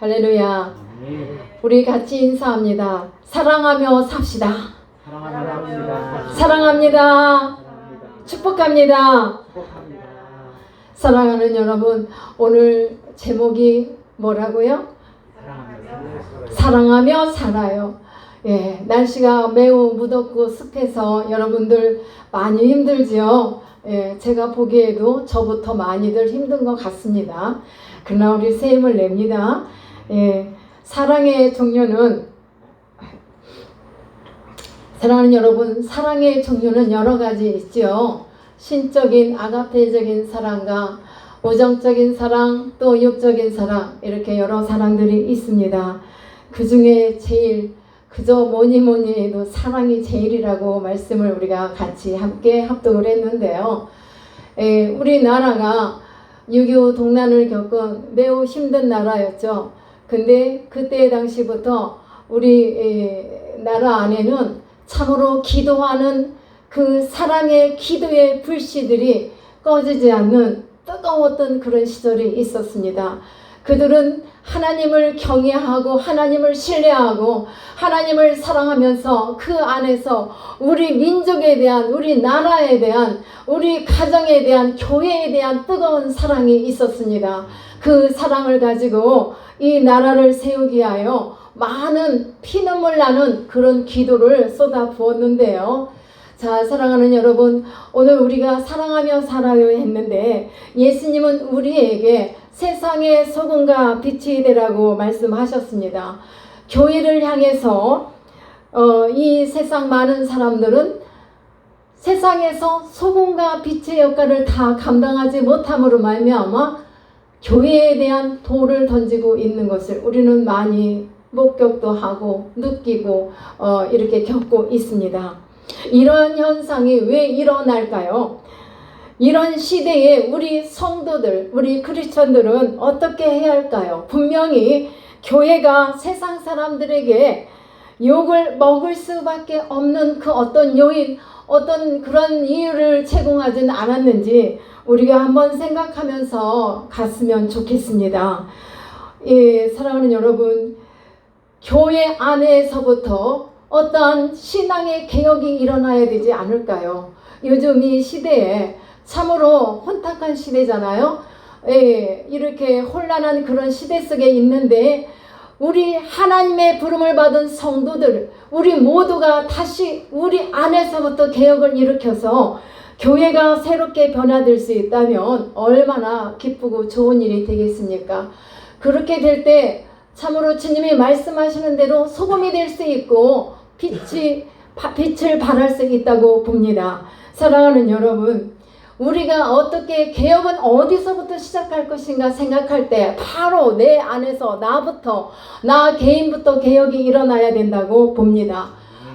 할렐루야. 우리 같이 인사합니다. 사랑하며 삽시다. 사랑합니다. 축복합니다. 사랑하는 여러분, 오늘 제목이 뭐라고요? 사랑하며 살아요. 예, 날씨가 매우 무덥고 습해서 여러분들 많이 힘들지요. 예, 제가 보기에도 저부터 많이들 힘든 것 같습니다. 그러나 우리 새 힘을 냅니다. 예, 사랑의 종류는, 사랑하는 여러분, 사랑의 종류는 여러 가지 있죠. 신적인 아가페적인 사랑과 우정적인 사랑, 또 육적인 사랑, 이렇게 여러 사랑들이 있습니다. 그 중에 제일 그저 뭐니 해도 사랑이 제일이라고 말씀을 우리가 같이 함께 합독을 했는데요. 우리나라가 6.25 동란을 겪은 매우 힘든 나라였죠. 근데 그때 당시부터 우리 나라 안에는 참으로 기도하는 그 사랑의 기도의 불씨들이 꺼지지 않는 뜨거웠던 그런 시절이 있었습니다. 그들은 하나님을 경외하고 하나님을 신뢰하고 하나님을 사랑하면서 그 안에서 우리 민족에 대한, 우리 나라에 대한, 우리 가정에 대한, 교회에 대한 뜨거운 사랑이 있었습니다. 그 사랑을 가지고 이 나라를 세우기 위하여 많은 피눈물 나는 그런 기도를 쏟아 부었는데요. 자, 사랑하는 여러분, 오늘 우리가 사랑하며 살아요 했는데 예수님은 우리에게 세상의 소금과 빛이 되라고 말씀하셨습니다. 교회를 향해서 이 세상 많은 사람들은 세상에서 소금과 빛의 역할을 다 감당하지 못함으로 말미암아 교회에 대한 돌을 던지고 있는 것을 우리는 많이 목격도 하고 느끼고 이렇게 겪고 있습니다. 이런 현상이 왜 일어날까요? 이런 시대에 우리 성도들, 우리 크리스천들은 어떻게 해야 할까요? 분명히 교회가 세상 사람들에게 욕을 먹을 수밖에 없는 그 어떤 요인, 어떤 그런 이유를 제공하지는 않았는지 우리가 한번 생각하면서 갔으면 좋겠습니다. 예, 사랑하는 여러분, 교회 안에서부터 어떠한 신앙의 개혁이 일어나야 되지 않을까요? 요즘 이 시대에 참으로 혼탁한 시대잖아요. 예, 이렇게 혼란한 그런 시대 속에 있는데 우리 하나님의 부름을 받은 성도들, 우리 모두가 다시 우리 안에서부터 개혁을 일으켜서 교회가 새롭게 변화될 수 있다면 얼마나 기쁘고 좋은 일이 되겠습니까? 그렇게 될 때 참으로 주님이 말씀하시는 대로 소금이 될 수 있고 빛을 발할 수 있다고 봅니다. 사랑하는 여러분, 우리가 어떻게 개혁은 어디서부터 시작할 것인가 생각할 때 바로 내 안에서 나부터, 나 개인부터 개혁이 일어나야 된다고 봅니다.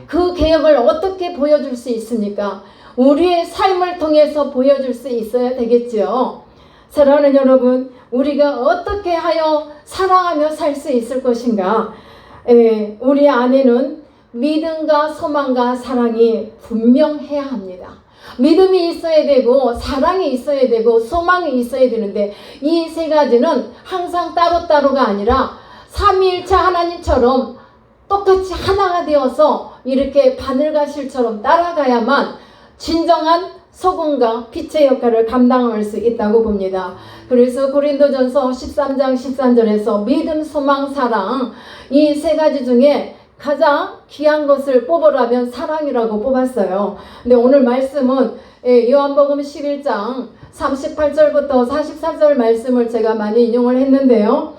그 개혁을 어떻게 보여줄 수 있습니까? 우리의 삶을 통해서 보여줄 수 있어야 되겠지요. 사랑하는 여러분, 우리가 어떻게 하여 사랑하며 살 수 있을 것인가? 우리 안에는 믿음과 소망과 사랑이 분명해야 합니다. 믿음이 있어야 되고 사랑이 있어야 되고 소망이 있어야 되는데 이 세 가지는 항상 따로따로가 아니라 삼위일체 하나님처럼 똑같이 하나가 되어서 이렇게 바늘과 실처럼 따라가야만 진정한 소금과 빛의 역할을 감당할 수 있다고 봅니다. 그래서 고린도전서 13장 13절에서 믿음, 소망, 사랑 이 세 가지 중에 가장 귀한 것을 뽑으라면 사랑이라고 뽑았어요. 근데 오늘 말씀은 요한복음 11장 38절부터 44절 말씀을 제가 많이 인용을 했는데요.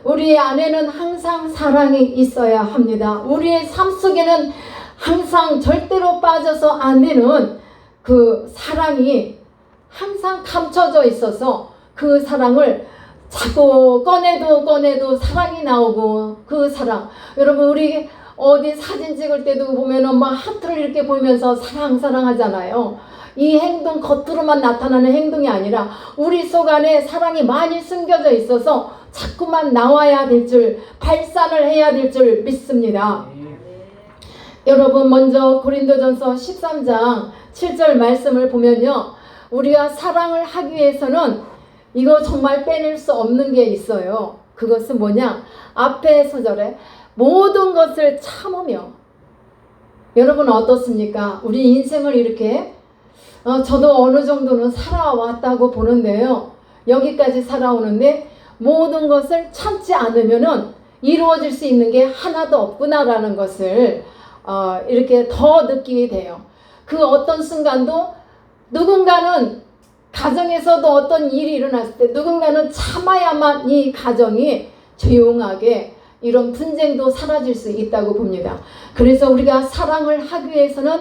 우리 안에는 항상 사랑이 있어야 합니다. 우리의 삶 속에는 항상 절대로 빠져서 안 되는 그 사랑이 항상 감춰져 있어서 그 사랑을 자꾸 꺼내도 사랑이 나오고 그 사랑. 여러분, 우리 어디 사진 찍을 때도 보면은 막 하트를 이렇게 보면서 사랑 하잖아요. 이 행동 겉으로만 나타나는 행동이 아니라 우리 속 안에 사랑이 많이 숨겨져 있어서 자꾸만 나와야 될 줄, 발산을 해야 될 줄 믿습니다. 여러분, 먼저 고린도전서 13장 7절 말씀을 보면요, 우리가 사랑을 하기 위해서는 이거 정말 빼낼 수 없는 게 있어요. 그것은 뭐냐? 앞에 소절에 모든 것을 참으며. 여러분 어떻습니까? 우리 인생을 이렇게 저도 어느 정도는 살아왔다고 보는데요. 여기까지 살아오는데 모든 것을 참지 않으면은 이루어질 수 있는 게 하나도 없구나라는 것을 이렇게 더 느끼게 돼요. 그 어떤 순간도 누군가는 가정에서도 어떤 일이 일어났을 때 누군가는 참아야만 이 가정이 조용하게 이런 분쟁도 사라질 수 있다고 봅니다. 그래서 우리가 사랑을 하기 위해서는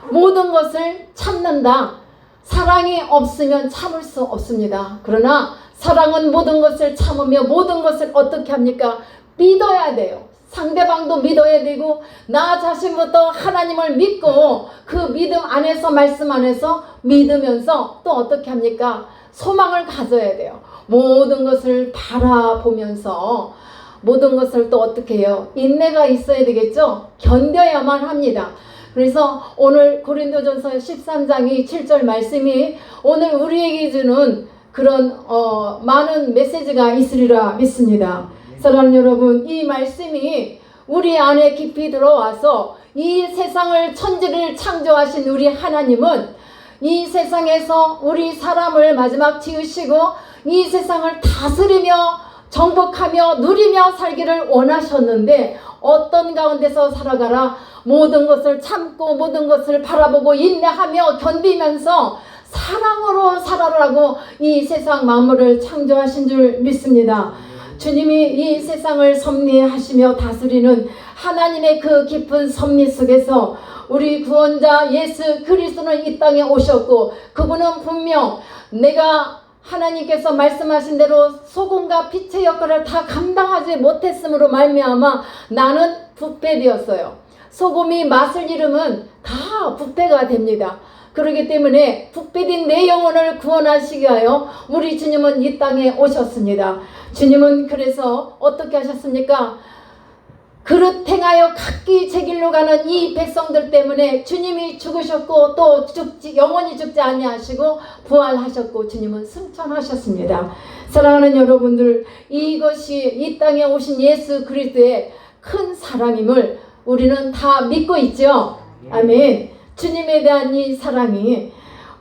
모든 것을 참는다. 사랑이 없으면 참을 수 없습니다. 그러나 사랑은 모든 것을 참으며 모든 것을 어떻게 합니까? 믿어야 돼요. 상대방도 믿어야 되고 나 자신부터 하나님을 믿고 그 믿음 안에서 말씀 안에서 믿으면서 또 어떻게 합니까? 소망을 가져야 돼요. 모든 것을 바라보면서 모든 것을 또 어떻게 해요? 인내가 있어야 되겠죠? 견뎌야만 합니다. 그래서 오늘 고린도전서 13장이 7절 말씀이 오늘 우리에게 주는 그런 많은 메시지가 있으리라 믿습니다. 사랑하는 여러분, 이 말씀이 우리 안에 깊이 들어와서 이 세상을 천지를 창조하신 우리 하나님은 이 세상에서 우리 사람을 마지막 지으시고 이 세상을 다스리며 정복하며 누리며 살기를 원하셨는데 어떤 가운데서 살아가라? 모든 것을 참고 모든 것을 바라보고 인내하며 견디면서 사랑으로 살아라고 이 세상 만물을 창조하신 줄 믿습니다. 주님이 이 세상을 섭리하시며 다스리는 하나님의 그 깊은 섭리 속에서 우리 구원자 예수 그리스도는 이 땅에 오셨고 그분은 분명 내가 하나님께서 말씀하신 대로 소금과 빛의 역할을 다 감당하지 못했으므로 말미암아 나는 부패되었어요. 소금이 맛을 잃으면 다 부패가 됩니다. 그렇기 때문에 부패된 내 영혼을 구원하시기 위하여 우리 주님은 이 땅에 오셨습니다. 주님은 그래서 어떻게 하셨습니까? 그릇 행하여 각기 제 길로 가는 이 백성들 때문에 주님이 죽으셨고 또 영원히 죽지 아니하시고 부활하셨고 주님은 승천하셨습니다. 사랑하는 여러분들, 이것이 이 땅에 오신 예수 그리스도의 큰 사랑임을 우리는 다 믿고 있죠. 아멘. 주님에 대한 이 사랑이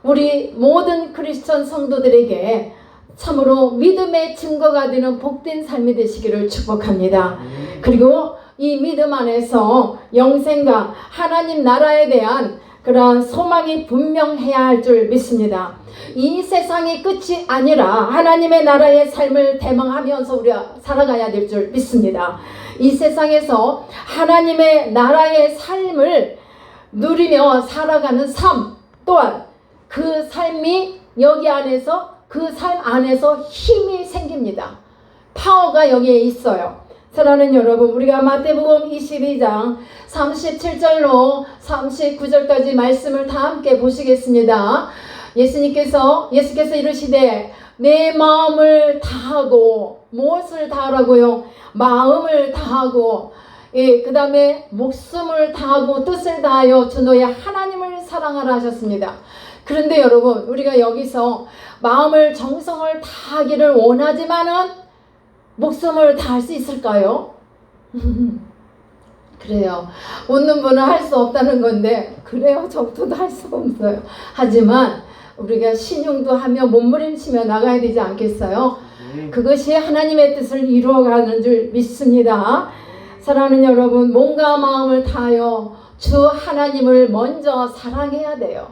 우리 모든 크리스천 성도들에게 참으로 믿음의 증거가 되는 복된 삶이 되시기를 축복합니다. 그리고 이 믿음 안에서 영생과 하나님 나라에 대한 그러한 소망이 분명해야 할 줄 믿습니다. 이 세상이 끝이 아니라 하나님의 나라의 삶을 대망하면서 우리가 살아가야 될 줄 믿습니다. 이 세상에서 하나님의 나라의 삶을 누리며 살아가는 삶 또한 그 삶이 여기 안에서 그 삶 안에서 힘이 생깁니다. 파워가 여기에 있어요. 사랑하는 여러분, 우리가 마태복음 22장 37절로 39절까지 말씀을 다 함께 보시겠습니다. 예수께서 이르시되 내 마음을 다하고 무엇을 다하라고요? 마음을 다하고 그 다음에 목숨을 다하고 뜻을 다하여 주 너의 하나님을 사랑하라 하셨습니다. 그런데 여러분, 우리가 여기서 마음을 정성을 다하기를 원하지만은 목숨을 다할 수 있을까요? 그래요. 웃는 분은 할 수 없다는 건데 그래요. 저도 할 수가 없어요. 하지만 우리가 신용도 하며 몸부림치며 나가야 되지 않겠어요? 그것이 하나님의 뜻을 이루어가는 줄 믿습니다. 사랑하는 여러분, 몸과 마음을 다하여 주 하나님을 먼저 사랑해야 돼요.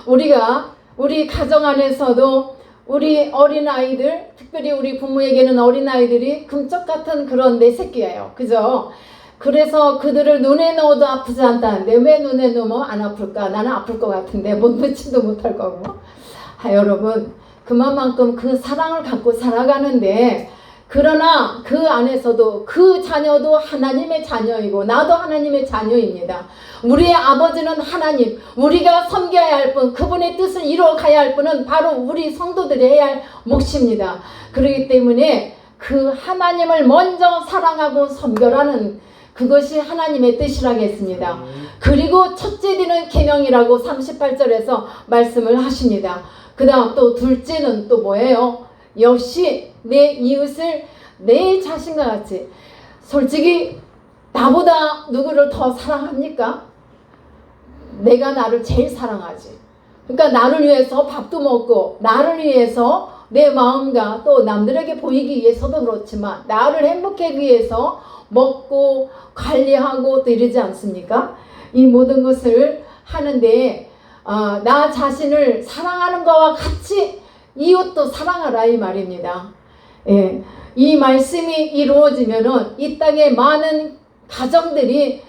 우리 가정 안에서도 우리 어린아이들, 특별히 우리 부모에게는 어린아이들이 금쪽 같은 그런 내 새끼예요. 그죠? 그래서 그들을 눈에 넣어도 아프지 않다는데 왜 눈에 넣으면 안 아플까? 나는 아플 것 같은데 못 넣지도 못할 거고. 여러분, 그만큼 그 사랑을 갖고 살아가는데 그러나 그 안에서도 그 자녀도 하나님의 자녀이고 나도 하나님의 자녀입니다. 우리의 아버지는 하나님, 우리가 섬겨야 할 분, 그분의 뜻을 이루어가야 할 분은 바로 우리 성도들이 해야 할 몫입니다. 그렇기 때문에 그 하나님을 먼저 사랑하고 섬겨라는 그것이 하나님의 뜻이라겠습니다. 그리고 첫째 되는 계명이라고 38절에서 말씀을 하십니다. 그 다음 또 둘째는 또 뭐예요? 역시 내 이웃을 내 자신과 같이. 솔직히 나보다 누구를 더 사랑합니까? 내가 나를 제일 사랑하지. 그러니까 나를 위해서 밥도 먹고 나를 위해서 내 마음과 또 남들에게 보이기 위해서도 그렇지만 나를 행복하기 위해서 먹고 관리하고 또 이러지 않습니까? 이 모든 것을 하는데 나 자신을 사랑하는 것과 같이 이웃도 사랑하라 이 말입니다. 예, 이 말씀이 이루어지면은 이 땅에 많은 가정들이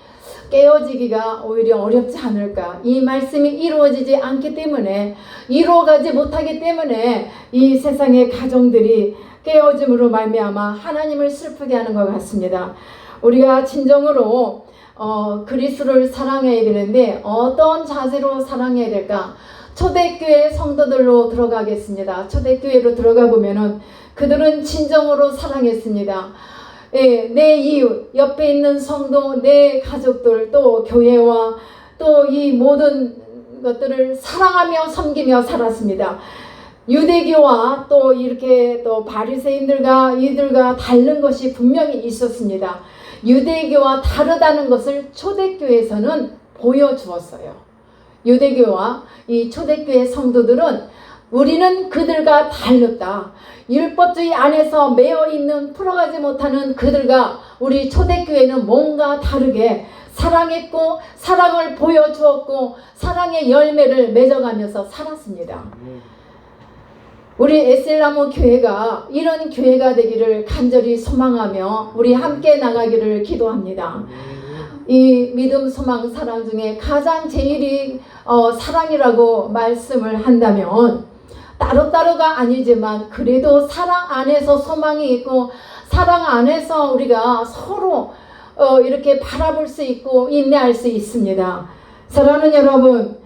깨어지기가 오히려 어렵지 않을까. 이 말씀이 이루어지지 않기 때문에, 이루어가지 못하기 때문에 이 세상의 가정들이 깨어짐으로 말미암아 하나님을 슬프게 하는 것 같습니다. 우리가 진정으로 그리스도를 사랑해야 되는데 어떤 자세로 사랑해야 될까? 초대교회 성도들로 들어가겠습니다. 초대교회로 들어가 보면은 그들은 진정으로 사랑했습니다. 예, 내 이웃, 옆에 있는 성도, 내 가족들, 또 교회와 또 이 모든 것들을 사랑하며 섬기며 살았습니다. 유대교와 또 이렇게 또 바리새인들과 이들과 다른 것이 분명히 있었습니다. 유대교와 다르다는 것을 초대교회에서는 보여주었어요. 유대교와 이 초대교회 성도들은 우리는 그들과 다르다. 율법주의 안에서 매여 있는 풀어가지 못하는 그들과 우리 초대교회는 뭔가 다르게 사랑했고 사랑을 보여주었고 사랑의 열매를 맺어가면서 살았습니다. 우리 에셀나무 교회가 이런 교회가 되기를 간절히 소망하며 우리 함께 나가기를 기도합니다. 이 믿음, 소망, 사랑 중에 가장 제일이 사랑이라고 말씀을 한다면 따로따로가 아니지만 그래도 사랑 안에서 소망이 있고 사랑 안에서 우리가 서로 이렇게 바라볼 수 있고 인내할 수 있습니다. 사랑하는 여러분,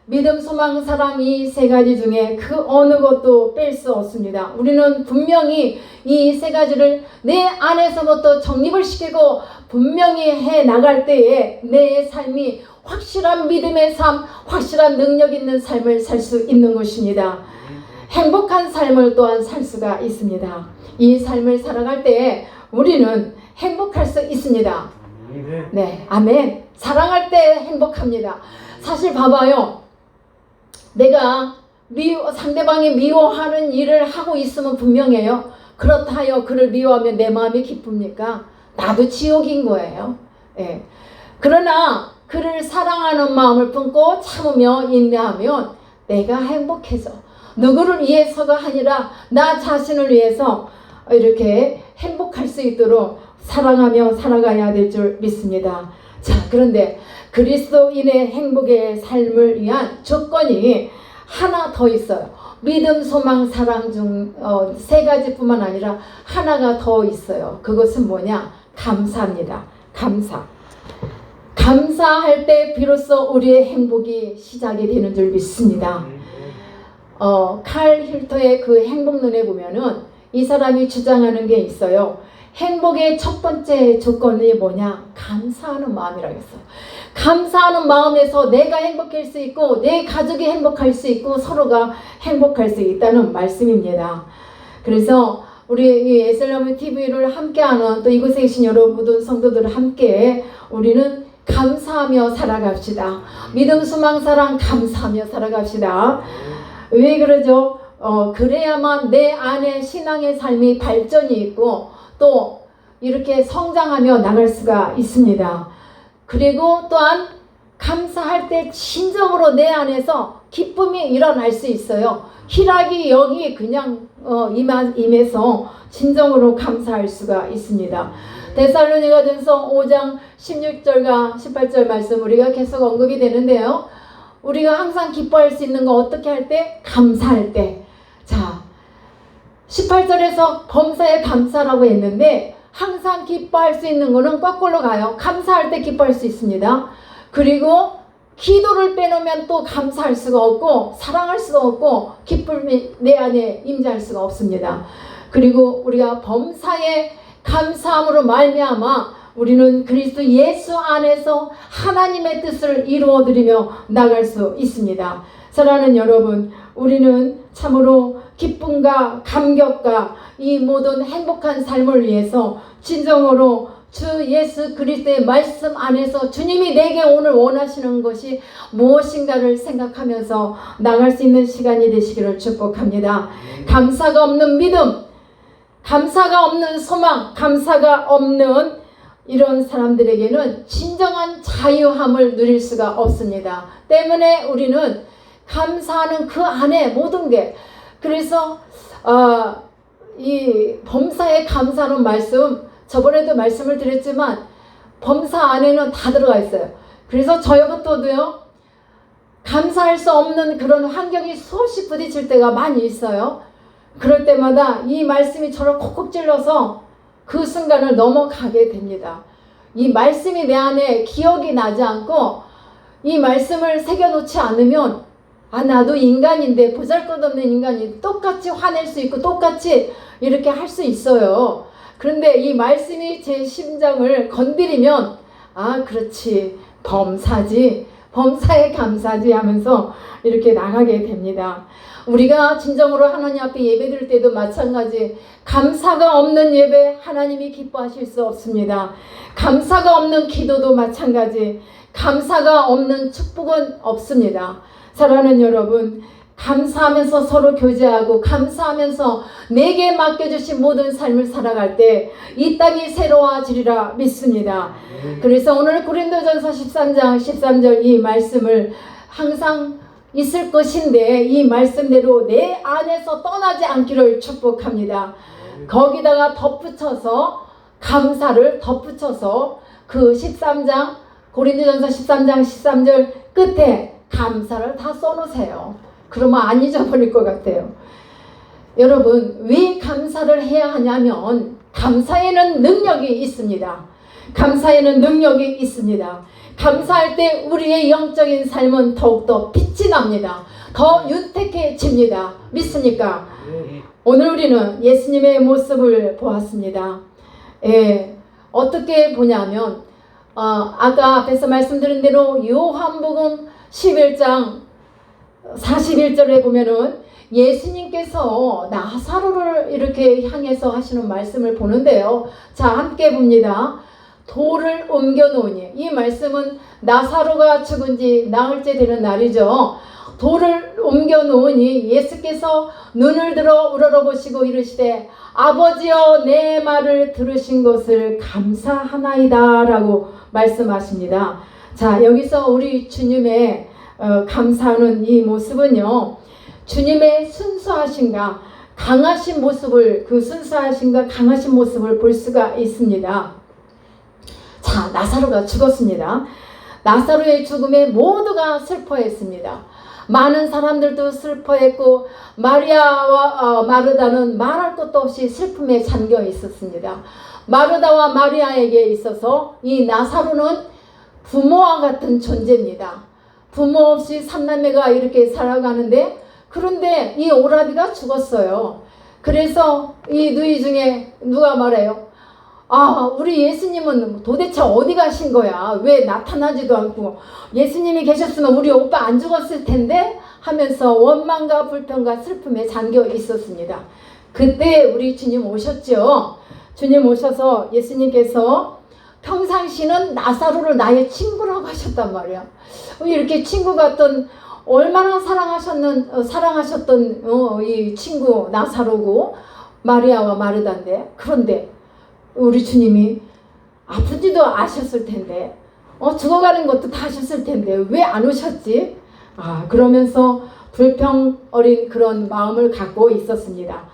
믿음, 소망, 사랑 이 세 가지 중에 그 어느 것도 뺄 수 없습니다. 우리는 분명히 이 세 가지를 내 안에서부터 정립을 시키고 분명히 해 나갈 때에 내 삶이 확실한 믿음의 삶, 확실한 능력 있는 삶을 살 수 있는 것입니다. 행복한 삶을 또한 살 수가 있습니다. 이 삶을 살아갈 때에 우리는 행복할 수 있습니다. 네, 아멘. 사랑할 때 행복합니다. 사실 봐봐요. 내가 상대방이 미워하는 일을 하고 있으면 분명해요. 그렇다 하여 그를 미워하면 내 마음이 기쁩니까? 나도 지옥인 거예요. 예. 그러나 그를 사랑하는 마음을 품고 참으며 인내하면 내가 행복해져. 누구를 위해서가 아니라 나 자신을 위해서 이렇게 행복할 수 있도록 사랑하며 살아가야 될 줄 믿습니다. 자, 그런데 그리스도인의 행복의 삶을 위한 조건이 하나 더 있어요. 믿음, 소망, 사랑 중 세 가지뿐만 아니라 하나가 더 있어요. 그것은 뭐냐? 감사입니다. 감사. 감사할 때 비로소 우리의 행복이 시작이 되는 줄 믿습니다. 칼 힐터의 그 행복론에 보면은 이 사람이 주장하는 게 있어요. 행복의 첫 번째 조건이 뭐냐? 감사하는 마음이라고 했어요. 감사하는 마음에서 내가 행복할 수 있고 내 가족이 행복할 수 있고 서로가 행복할 수 있다는 말씀입니다. 그래서 우리 이 에셀나무 TV를 함께하는 또 이곳에 계신 여러분 모든 성도들을 함께 우리는 감사하며 살아갑시다. 믿음, 소망, 사랑 감사하며 살아갑시다. 왜 그러죠? 그래야만 내 안에 신앙의 삶이 발전이 있고 또 이렇게 성장하며 나갈 수가 있습니다. 그리고 또한 감사할 때 진정으로 내 안에서 기쁨이 일어날 수 있어요. 희락이 여기 그냥 임해서 진정으로 감사할 수가 있습니다. 데살로니가전서 5장 16절과 18절 말씀 우리가 계속 언급이 되는데요. 우리가 항상 기뻐할 수 있는 거 어떻게 할 때? 감사할 때. 자, 18절에서 범사에 감사라고 했는데 항상 기뻐할 수 있는 거는 거꾸로 가요. 감사할 때 기뻐할 수 있습니다. 그리고 기도를 빼놓으면 또 감사할 수가 없고 사랑할 수가 없고 기쁨이 내 안에 임재할 수가 없습니다. 그리고 우리가 범사에 감사함으로 말미암아 우리는 그리스도 예수 안에서 하나님의 뜻을 이루어드리며 나갈 수 있습니다. 사랑하는 여러분, 우리는 참으로 기쁨과 감격과 이 모든 행복한 삶을 위해서 진정으로 주 예수 그리스도의 말씀 안에서 주님이 내게 오늘 원하시는 것이 무엇인가를 생각하면서 나갈 수 있는 시간이 되시기를 축복합니다. 감사가 없는 믿음, 감사가 없는 소망, 감사가 없는 이런 사람들에게는 진정한 자유함을 누릴 수가 없습니다. 때문에 우리는 감사하는 그 안에 모든 게, 그래서 이 범사에 감사하는 말씀, 저번에도 말씀을 드렸지만 범사 안에는 다 들어가 있어요. 그래서 저희부터도요, 감사할 수 없는 그런 환경이 수없이 부딪힐 때가 많이 있어요. 그럴 때마다 이 말씀이 저를 콕콕 찔러서 그 순간을 넘어가게 됩니다. 이 말씀이 내 안에 기억이 나지 않고 이 말씀을 새겨놓지 않으면 나도 인간인데, 보잘것없는 인간이 똑같이 화낼 수 있고 똑같이 이렇게 할 수 있어요. 그런데 이 말씀이 제 심장을 건드리면 그렇지, 범사지, 범사에 감사지 하면서 이렇게 나가게 됩니다. 우리가 진정으로 하나님 앞에 예배드릴 때도 마찬가지, 감사가 없는 예배 하나님이 기뻐하실 수 없습니다. 감사가 없는 기도도 마찬가지, 감사가 없는 축복은 없습니다. 사랑하는 여러분, 감사하면서 서로 교제하고 감사하면서 내게 맡겨주신 모든 삶을 살아갈 때 이 땅이 새로워지리라 믿습니다. 그래서 오늘 고린도전서 13장 13절 이 말씀을 항상 있을 것인데 이 말씀대로 내 안에서 떠나지 않기를 축복합니다. 거기다가 덧붙여서 감사를 덧붙여서 그 13장 고린도전서 13장 13절 끝에 감사를 다 써놓으세요. 그러면 안 잊어버릴 것 같아요. 여러분, 왜 감사를 해야 하냐면 감사에는 능력이 있습니다. 감사에는 능력이 있습니다. 감사할 때 우리의 영적인 삶은 더욱더 빛이 납니다. 더 윤택해집니다. 믿습니까? 오늘 우리는 예수님의 모습을 보았습니다. 어떻게 보냐면 아까 앞에서 말씀드린 대로 요한복음 11장 41절에 보면은 예수님께서 나사로를 이렇게 향해서 하시는 말씀을 보는데요. 자, 함께 봅니다. 돌을 옮겨 놓으니, 이 말씀은 나사로가 죽은 지 나흘째 되는 날이죠. 돌을 옮겨 놓으니 예수께서 눈을 들어 우러러보시고 이르시되 아버지여 내 말을 들으신 것을 감사하나이다 라고 말씀하십니다. 자, 여기서 우리 주님의 감사하는 이 모습은요, 주님의 순수하신가 강하신 모습을, 그 순수하신가 강하신 모습을 볼 수가 있습니다. 자, 나사로가 죽었습니다. 나사로의 죽음에 모두가 슬퍼했습니다. 많은 사람들도 슬퍼했고 마리아와 마르다는 말할 것도 없이 슬픔에 잠겨 있었습니다. 마르다와 마리아에게 있어서 이 나사로는 부모와 같은 존재입니다. 부모 없이 삼남매가 이렇게 살아가는데, 그런데 이 오라비가 죽었어요. 그래서 이 누이 중에 누가 말해요. 우리 예수님은 도대체 어디 가신 거야? 왜 나타나지도 않고, 예수님이 계셨으면 우리 오빠 안 죽었을 텐데 하면서 원망과 불평과 슬픔에 잠겨 있었습니다. 그때 우리 주님 오셨죠. 주님 오셔서 예수님께서 평상시는 나사로를 나의 친구라고 하셨단 말이야. 이렇게 친구 같던, 얼마나 사랑하셨던 이 친구 나사로고 마리아와 마르다인데, 그런데 우리 주님이 아픈지도 아셨을 텐데, 죽어가는 것도 다 아셨을 텐데 왜 안 오셨지? 그러면서 불평 어린 그런 마음을 갖고 있었습니다.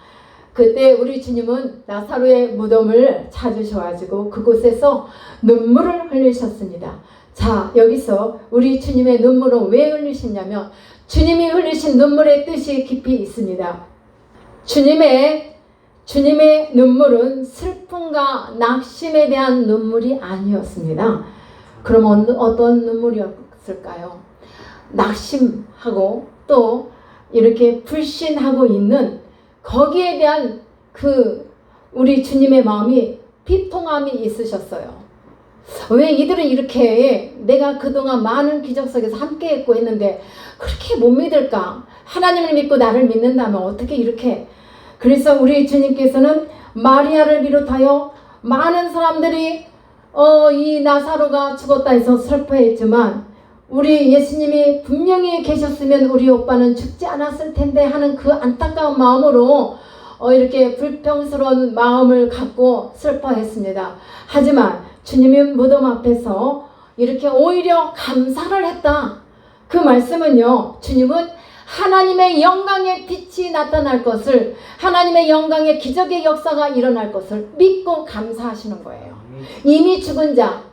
그때 우리 주님은 나사로의 무덤을 찾으셔가지고 그곳에서 눈물을 흘리셨습니다. 자, 여기서 우리 주님의 눈물은 왜 흘리셨냐면 주님이 흘리신 눈물의 뜻이 깊이 있습니다. 주님의 눈물은 슬픔과 낙심에 대한 눈물이 아니었습니다. 그럼 어떤 눈물이었을까요? 낙심하고 또 이렇게 불신하고 있는 거기에 대한 그 우리 주님의 마음이 비통함이 있으셨어요. 왜 이들은 이렇게 내가 그동안 많은 기적 속에서 함께 했고 했는데 그렇게 못 믿을까? 하나님을 믿고 나를 믿는다면 어떻게 이렇게. 그래서 우리 주님께서는 마리아를 비롯하여 많은 사람들이 이 나사로가 죽었다 해서 슬퍼했지만 우리 예수님이 분명히 계셨으면 우리 오빠는 죽지 않았을 텐데 하는 그 안타까운 마음으로 이렇게 불평스러운 마음을 갖고 슬퍼했습니다. 하지만 주님이 무덤 앞에서 이렇게 오히려 감사를 했다. 그 말씀은요, 주님은 하나님의 영광의 빛이 나타날 것을, 하나님의 영광의 기적의 역사가 일어날 것을 믿고 감사하시는 거예요. 이미 죽은 자,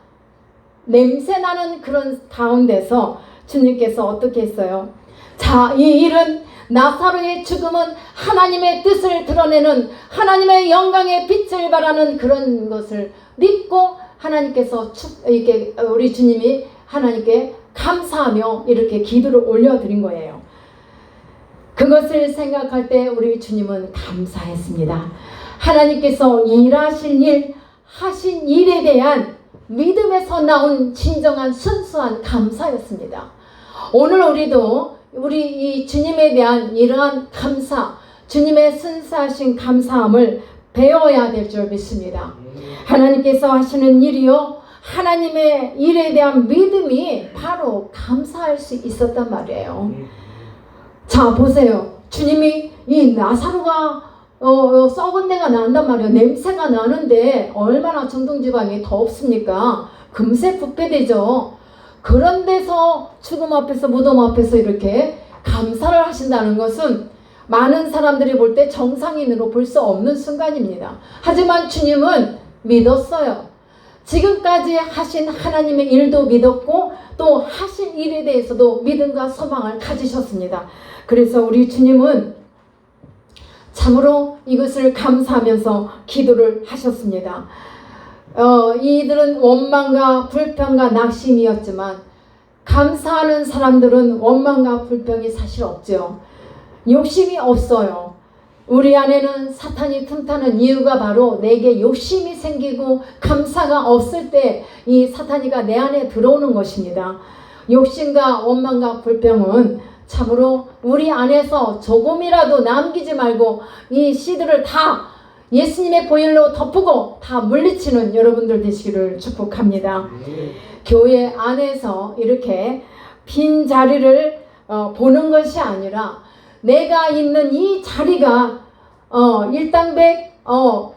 냄새나는 그런 가운데서 주님께서 어떻게 했어요? 자, 이 일은 나사로의 죽음은 하나님의 뜻을 드러내는, 하나님의 영광의 빛을 발하는 그런 것을 믿고 하나님께서 이렇게 우리 주님이 하나님께 감사하며 이렇게 기도를 올려드린 거예요. 그것을 생각할 때 우리 주님은 감사했습니다. 하나님께서 일하실 일, 하신 일에 대한 믿음에서 나온 진정한 순수한 감사였습니다. 오늘 우리도 우리 이 주님에 대한 이러한 감사, 주님의 순수하신 감사함을 배워야 될 줄 믿습니다. 하나님께서 하시는 일이요, 하나님의 일에 대한 믿음이 바로 감사할 수 있었단 말이에요. 자, 보세요. 주님이 이 나사로가 썩은 데가 난단 말이에요. 냄새가 나는데 얼마나 중동지방이 덥습니까? 금세 부패되죠. 그런 데서 죽음 앞에서, 무덤 앞에서 이렇게 감사를 하신다는 것은 많은 사람들이 볼 때 정상인으로 볼 수 없는 순간입니다. 하지만 주님은 믿었어요. 지금까지 하신 하나님의 일도 믿었고 또 하신 일에 대해서도 믿음과 소망을 가지셨습니다. 그래서 우리 주님은 참으로 이것을 감사하면서 기도를 하셨습니다. 이들은 원망과 불평과 낙심이었지만 감사하는 사람들은 원망과 불평이 사실 없죠. 욕심이 없어요. 우리 안에는 사탄이 틈타는 이유가 바로 내게 욕심이 생기고 감사가 없을 때 이 사탄이가 내 안에 들어오는 것입니다. 욕심과 원망과 불평은 참으로 우리 안에서 조금이라도 남기지 말고 이 씨들을 다 예수님의 보혈로 덮고 다 물리치는 여러분들 되시기를 축복합니다. 교회 안에서 이렇게 빈 자리를 보는 것이 아니라 내가 있는 이 자리가 일당백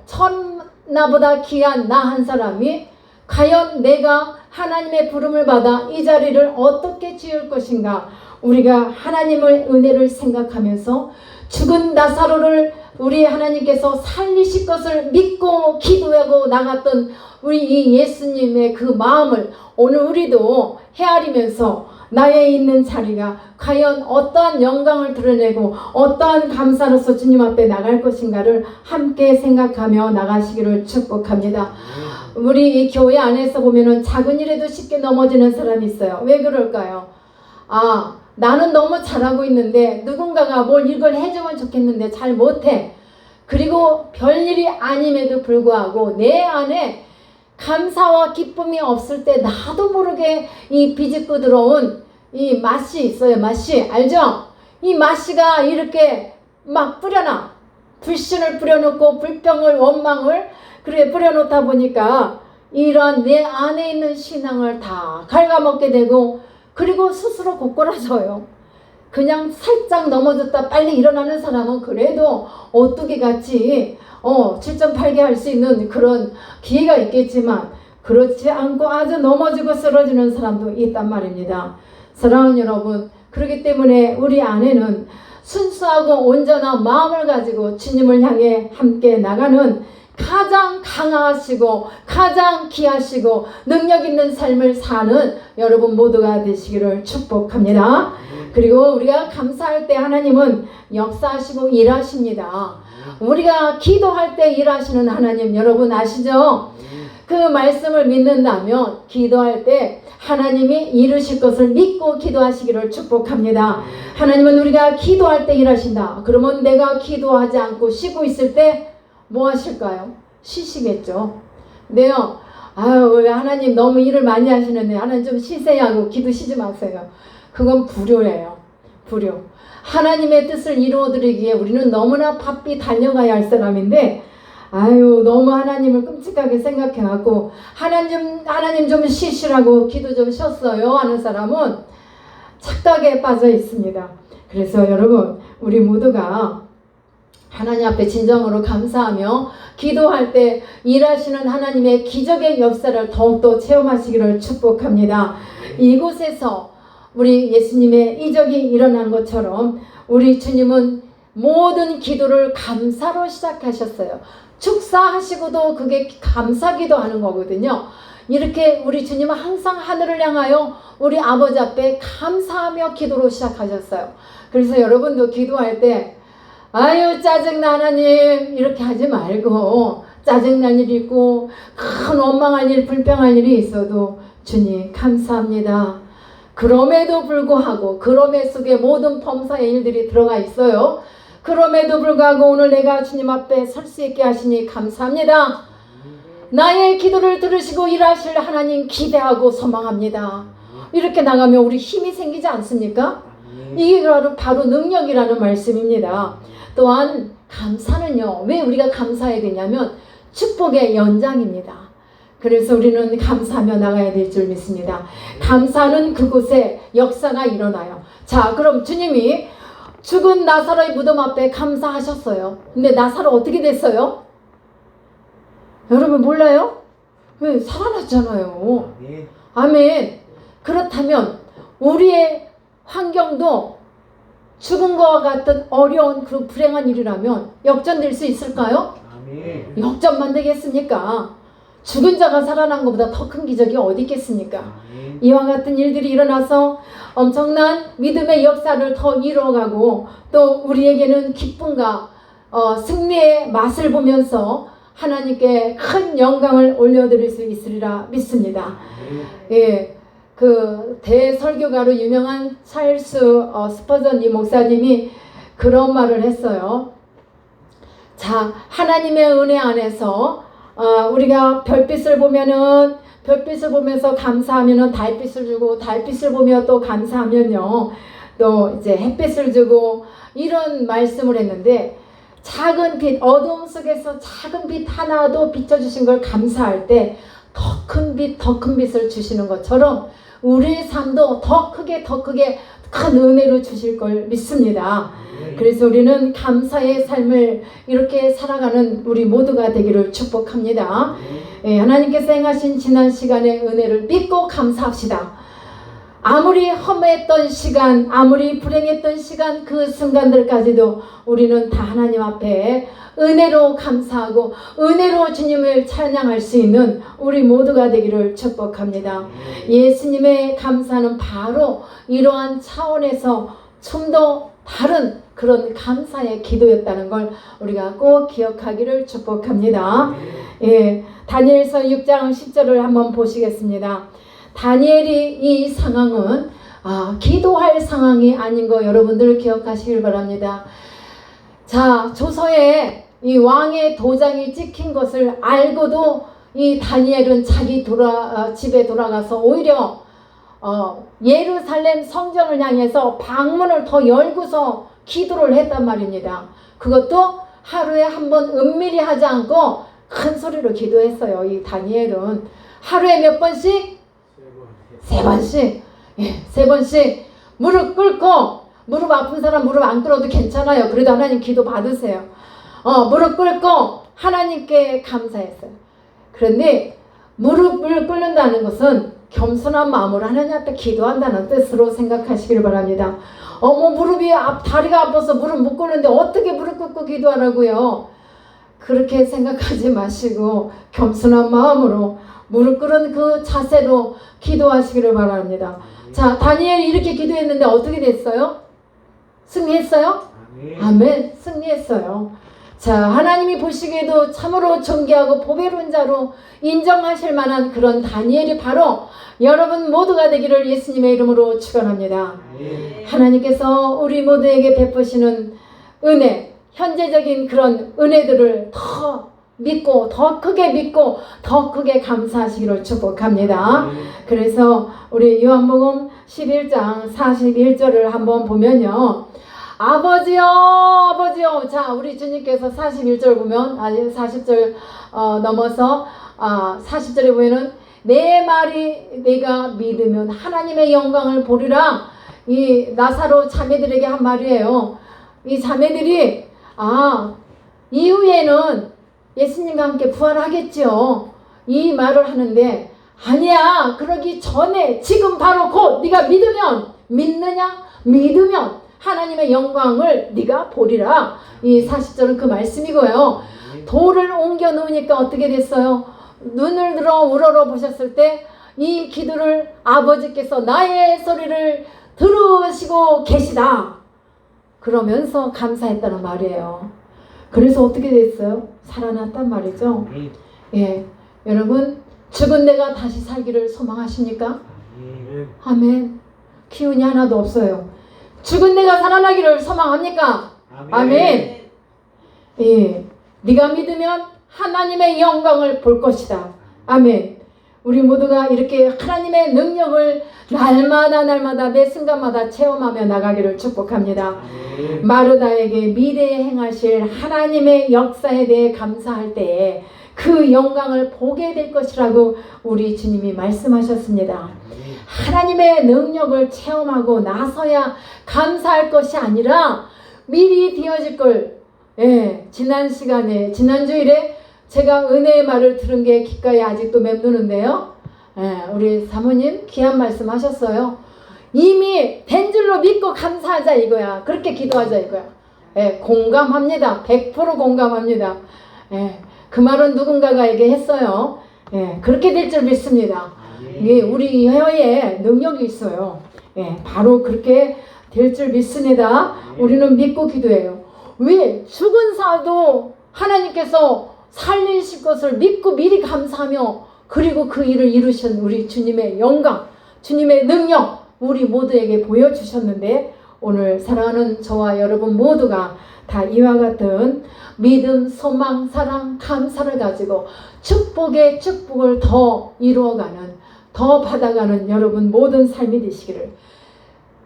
천나보다 귀한 나 한 사람이 과연 내가 하나님의 부름을 받아 이 자리를 어떻게 지을 것인가. 우리가 하나님의 은혜를 생각하면서 죽은 나사로를 우리 하나님께서 살리실 것을 믿고 기도하고 나갔던 우리 이 예수님의 그 마음을 오늘 우리도 헤아리면서 나의 있는 자리가 과연 어떠한 영광을 드러내고 어떠한 감사로서 주님 앞에 나갈 것인가를 함께 생각하며 나가시기를 축복합니다. 우리 이 교회 안에서 보면은 작은 일에도 쉽게 넘어지는 사람이 있어요. 왜 그럴까요? 나는 너무 잘하고 있는데 누군가가 뭘 이걸 해주면 좋겠는데 잘 못해. 그리고 별일이 아님에도 불구하고 내 안에 감사와 기쁨이 없을 때 나도 모르게 이 비집고 들어온 이 맛이 있어요. 맛이 알죠? 이 맛이가 이렇게 막 뿌려놔. 불신을 뿌려놓고 불평을 원망을 그렇게 뿌려놓다 보니까 이런 내 안에 있는 신앙을 다 갉아먹게 되고 그리고 스스로 고꾸라져요. 그냥 살짝 넘어졌다 빨리 일어나는 사람은 그래도 오뚜기 같이 7.8개 할 수 있는 그런 기회가 있겠지만 그렇지 않고 아주 넘어지고 쓰러지는 사람도 있단 말입니다. 사랑하는 여러분, 그렇기 때문에 우리 안에는 순수하고 온전한 마음을 가지고 주님을 향해 함께 나가는 가장 강하시고 가장 귀하시고 능력 있는 삶을 사는 여러분 모두가 되시기를 축복합니다. 그리고 우리가 감사할 때 하나님은 역사하시고 일하십니다. 우리가 기도할 때 일하시는 하나님 여러분 아시죠? 그 말씀을 믿는다면 기도할 때 하나님이 이루실 것을 믿고 기도하시기를 축복합니다. 하나님은 우리가 기도할 때 일하신다. 그러면 내가 기도하지 않고 쉬고 있을 때 뭐 하실까요? 쉬시겠죠. 네요. 왜 하나님 너무 일을 많이 하시는데 하나님 좀 쉬세요 하고 기도 쉬지 마세요. 그건 불효예요. 불효. 하나님의 뜻을 이루어드리기에 우리는 너무나 바삐 달려가야 할 사람인데 아유 너무 하나님을 끔찍하게 생각해갖고 하나님 좀 쉬시라고 기도 좀 쉬었어요 하는 사람은 착각에 빠져 있습니다. 그래서 여러분 우리 모두가 하나님 앞에 진정으로 감사하며 기도할 때 일하시는 하나님의 기적의 역사를 더욱더 체험하시기를 축복합니다. 이곳에서 우리 예수님의 이적이 일어난 것처럼 우리 주님은 모든 기도를 감사로 시작하셨어요. 축사하시고도 그게 감사기도 하는 거거든요. 이렇게 우리 주님은 항상 하늘을 향하여 우리 아버지 앞에 감사하며 기도로 시작하셨어요. 그래서 여러분도 기도할 때 아유 짜증나 하나님 이렇게 하지 말고 짜증난 일이 있고 큰 원망할 일 불평할 일이 있어도 주님 감사합니다. 그럼에도 불구하고 그럼에 속에 모든 범사의 일들이 들어가 있어요. 그럼에도 불구하고 오늘 내가 주님 앞에 설 수 있게 하시니 감사합니다. 나의 기도를 들으시고 일하실 하나님 기대하고 소망합니다. 이렇게 나가면 우리 힘이 생기지 않습니까? 이게 바로 능력이라는 말씀입니다. 또한 감사는요. 왜 우리가 감사해야 되냐면 축복의 연장입니다. 그래서 우리는 감사하며 나가야 될 줄 믿습니다. 감사는 그곳에 역사가 일어나요. 자, 그럼 주님이 죽은 나사로의 무덤 앞에 감사하셨어요. 근데 나사로 어떻게 됐어요? 여러분 몰라요? 왜? 살아났잖아요. 아멘. 그렇다면 우리의 환경도 죽은 것과 같은 어려운 그 불행한 일이라면 역전될 수 있을까요? 아멘. 역전만 되겠습니까? 죽은 자가 살아난 것보다 더 큰 기적이 어디 있겠습니까? 아멘. 이와 같은 일들이 일어나서 엄청난 믿음의 역사를 더 이루어가고 또 우리에게는 기쁨과 승리의 맛을 보면서 하나님께 큰 영광을 올려드릴 수 있으리라 믿습니다. 예, 그 대설교가로 유명한 찰스 스퍼전 이 목사님이 그런 말을 했어요. 자, 하나님의 은혜 안에서 우리가 별빛을 보면서 감사하면은 달빛을 주고 달빛을 보며 또 감사하면요 또 이제 햇빛을 주고 이런 말씀을 했는데 작은 빛 어두움 속에서 작은 빛 하나도 비춰주신 걸 감사할 때 더 큰 빛을 주시는 것처럼 우리의 삶도 더 크게 큰 은혜를 주실 걸 믿습니다. 그래서 우리는 감사의 삶을 이렇게 살아가는 우리 모두가 되기를 축복합니다. 하나님께서 행하신 지난 시간의 은혜를 믿고 감사합시다. 아무리 험했던 시간, 아무리 불행했던 시간 그 순간들까지도 우리는 다 하나님 앞에 은혜로 감사하고 은혜로 주님을 찬양할 수 있는 우리 모두가 되기를 축복합니다. 예수님의 감사는 바로 이러한 차원에서 좀 더 다른 그런 감사의 기도였다는 걸 우리가 꼭 기억하기를 축복합니다. 예, 다니엘서 6장 10절을 한번 보시겠습니다. 다니엘이 이 상황은 기도할 상황이 아닌 거 여러분들 기억하시길 바랍니다. 자, 조서에 이 왕의 도장이 찍힌 것을 알고도 이 다니엘은 자기 집에 돌아가서 오히려 예루살렘 성전을 향해서 방문을 더 열고서 기도를 했단 말입니다. 그것도 하루에 한 번 은밀히 하지 않고 큰 소리로 기도했어요. 이 다니엘은 하루에 몇 번씩? 세 번씩. 예, 세 번씩 무릎 꿇고 무릎 아픈 사람 무릎 안 꿇어도 괜찮아요. 그래도 하나님 기도 받으세요. 무릎 꿇고 하나님께 감사했어요. 그런데 무릎을 꿇는다는 것은 겸손한 마음으로 하나님 앞에 기도한다는 뜻으로 생각하시길 바랍니다. 무릎이 다리가 아파서 무릎 못 꿇는데 어떻게 무릎 꿇고 기도하라고요? 그렇게 생각하지 마시고 겸손한 마음으로 무릎 꿇은 그 자세로 기도하시기를 바랍니다. 자, 다니엘이 이렇게 기도했는데 어떻게 됐어요? 승리했어요? 아멘. 승리했어요. 자, 하나님이 보시기에도 참으로 존귀하고 보배로운 자로 인정하실 만한 그런 다니엘이 바로 여러분 모두가 되기를 예수님의 이름으로 축원합니다. 하나님께서 우리 모두에게 베푸시는 은혜, 현재적인 그런 은혜들을 더 믿고 더 크게 감사하시기를 축복합니다. 그래서 우리 요한복음 11장 41절을 한번 보면요. 아버지요, 아버지요. 자, 우리 주님께서 41절 보면, 아직 40절 넘어서 40절에 보면은 내 말이 내가 믿으면 하나님의 영광을 보리라. 이 나사로 자매들에게 한 말이에요. 이 자매들이 이후에는 예수님과 함께 부활하겠지요. 이 말을 하는데 아니야. 그러기 전에 지금 바로 곧 네가 믿으면 믿느냐? 믿으면 하나님의 영광을 네가 보리라. 이 40절은 그 말씀이고요. 돌을 옮겨 놓으니까 어떻게 됐어요? 눈을 들어 우러러 보셨을 때 이 기도를 아버지께서 나의 소리를 들으시고 계시다. 그러면서 감사했다는 말이에요. 그래서 어떻게 됐어요? 살아났단 말이죠. 예, 여러분 죽은 내가 다시 살기를 소망하십니까? 아멘. 기운이 하나도 없어요. 죽은 내가 살아나기를 소망합니까? 아멘. 예, 네가 믿으면 하나님의 영광을 볼 것이다. 아멘. 우리 모두가 이렇게 하나님의 능력을 날마다 매 순간마다 체험하며 나가기를 축복합니다. 마르다에게 미래에 행하실 하나님의 역사에 대해 감사할 때에 그 영광을 보게 될 것이라고 우리 주님이 말씀하셨습니다. 하나님의 능력을 체험하고 나서야 감사할 것이 아니라 미리 되어질 걸. 지난 시간에 지난주일에 제가 은혜의 말을 들은 게 귓가에 아직도 맴도는데요. 우리 사모님 귀한 말씀 하셨어요. 이미 된 줄로 믿고 감사하자 이거야. 그렇게 기도하자 이거야. 공감합니다. 100% 공감합니다. 그 말은 누군가가 얘기했어요. 그렇게 될 줄 믿습니다. 우리 혀에 능력이 있어요. 바로 그렇게 될 줄 믿습니다. 우리는 믿고 기도해요. 왜? 죽은 사도 하나님께서 살리실 것을 믿고 미리 감사하며 그리고 그 일을 이루신 우리 주님의 영광, 주님의 능력 우리 모두에게 보여주셨는데 오늘 사랑하는 저와 여러분 모두가 다 이와 같은 믿음, 소망, 사랑, 감사를 가지고 축복의 축복을 더 이루어가는, 더 받아가는 여러분 모든 삶이 되시기를,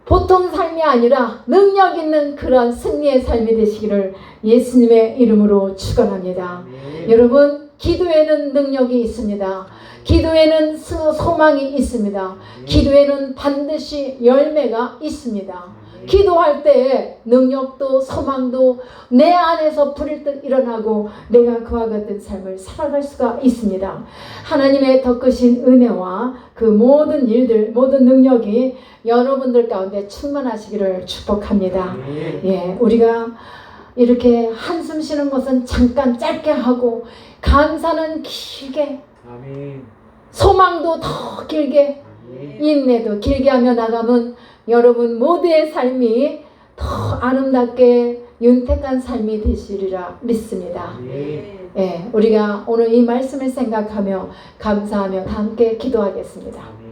보통 삶이 아니라 능력 있는 그러한 승리의 삶이 되시기를 예수님의 이름으로 축원합니다. 여러분 기도에는 능력이 있습니다. 기도에는 소망이 있습니다. 기도에는 반드시 열매가 있습니다. 기도할 때 능력도 소망도 내 안에서 불일 듯 일어나고 내가 그와 같은 삶을 살아갈 수가 있습니다. 하나님의 더 크신 은혜와 그 모든 일들, 모든 능력이 여러분들 가운데 충만하시기를 축복합니다. 우리가 이렇게 한숨 쉬는 것은 잠깐 짧게 하고 감사는 길게, 소망도 더 길게, 인내도 길게 하며 나가면 여러분 모두의 삶이 더 아름답게 윤택한 삶이 되시리라 믿습니다. 우리가 오늘 이 말씀을 생각하며 감사하며 다 함께 기도하겠습니다.